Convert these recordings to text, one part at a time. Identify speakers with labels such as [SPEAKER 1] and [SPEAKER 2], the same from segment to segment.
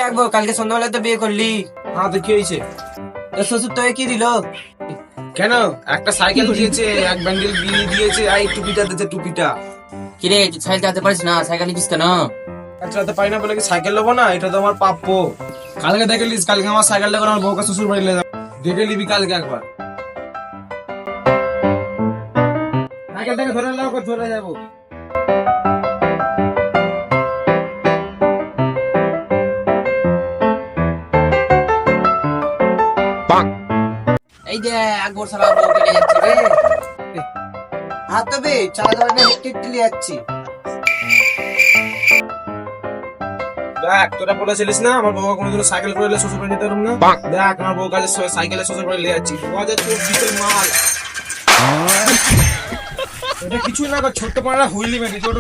[SPEAKER 1] রাখবো, কালকে সন্ধ্যাবেলায় তো বিয়ে করলি।
[SPEAKER 2] হ্যাঁ তো কি হয়েছে?
[SPEAKER 1] তোর শ্বশুর তোকে কি দিল?
[SPEAKER 2] কেন? একটা সাইকেল দিয়েছে, এক ব্যান্ডেল বিড়ি দিয়েছে, আর এই টুপিটা দিয়েছে, টুপিটা।
[SPEAKER 1] কিরে তুই সাইকেল চালাতে পারিস না, সাইকেল নিচ্ছিস কেন?
[SPEAKER 2] চালাতে পারি না বলে কি সাইকেল নেবো না? এটা তো আমার প্রাপ্য। কালকে দেখে নিস, কালকে আমার সাইকেলটা করে আমার বউকে শ্বশুর বাড়ি নিয়ে যাবো। দেখে নিবি কালকে একবার। সাইকেলটাকে ধরে নাও, ধরে যাবো।
[SPEAKER 1] এই যে একবার সালা বউকে নিয়ে যাচ্ছি রে। হাত তবে চালাতে পারবি, হেঁটে হেঁটে নিয়ে যাচ্ছি।
[SPEAKER 2] দেখ, তোরা বলেছিলিস না আমার বউকে কোনোদিনও সাইকেল করে এলে শ্বশুর বাড়ি নিতে পারবো না? দেখ, আমার বউ কাছে সাইকেলে শ্বশুর বাড়ি নিয়ে যাচ্ছি। 2024 মাল। এটা কিছুই না, ছোট্ট পাড়া হুইলি মেরে। ছোট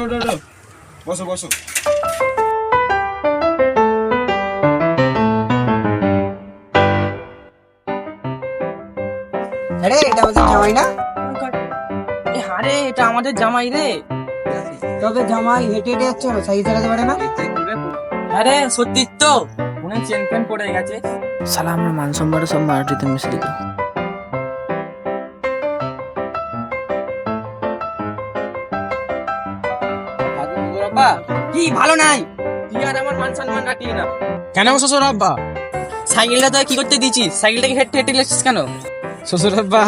[SPEAKER 2] বসো বসো।
[SPEAKER 1] আরে এটা আমাদের জামাই না?
[SPEAKER 3] আরে এটা আমাদের জামাই রে।
[SPEAKER 1] তবে জামাই হেঁটে হেঁটে যাচ্ছে না, সাইকেল চালাতে পারে না।
[SPEAKER 3] আরে সত্যি তো, মনে চেন ফেন পড়ে গেছে।
[SPEAKER 4] শালা আমার মান সম্মানটা সব মাটিতে মিশে দিল।
[SPEAKER 3] কি ভালো নাই, তুই আর আমার মান সম্মান রাখলি না।
[SPEAKER 2] কেন শ্বশুর আব্বা?
[SPEAKER 3] সাইকেলটা তো কি করতে দিছিস? সাইকেলটাকে হেঁটে হেঁটে লেছিস কেন?
[SPEAKER 2] শ্বশুর আব্বা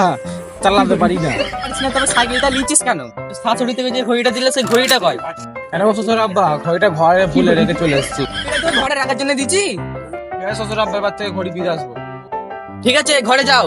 [SPEAKER 2] চালাতে পারি না।
[SPEAKER 3] পারিস না, তবে সাইকেলটা লিচিস কেন? শাশুড়ি থেকে যে ঘড়িটা দিলে সেই ঘড়িটা কয়?
[SPEAKER 2] কেন শ্বশুর আব্বা? ঘড়িটা ঘরে ভুলে রেখে চলে এসেছি।
[SPEAKER 3] এটা তো ঘরে রাখার জন্য দিছি।
[SPEAKER 2] শ্বশুর আব্বা এবার থেকে ঘড়ি ফিরে আসবো।
[SPEAKER 3] ঠিক আছে, ঘরে যাও।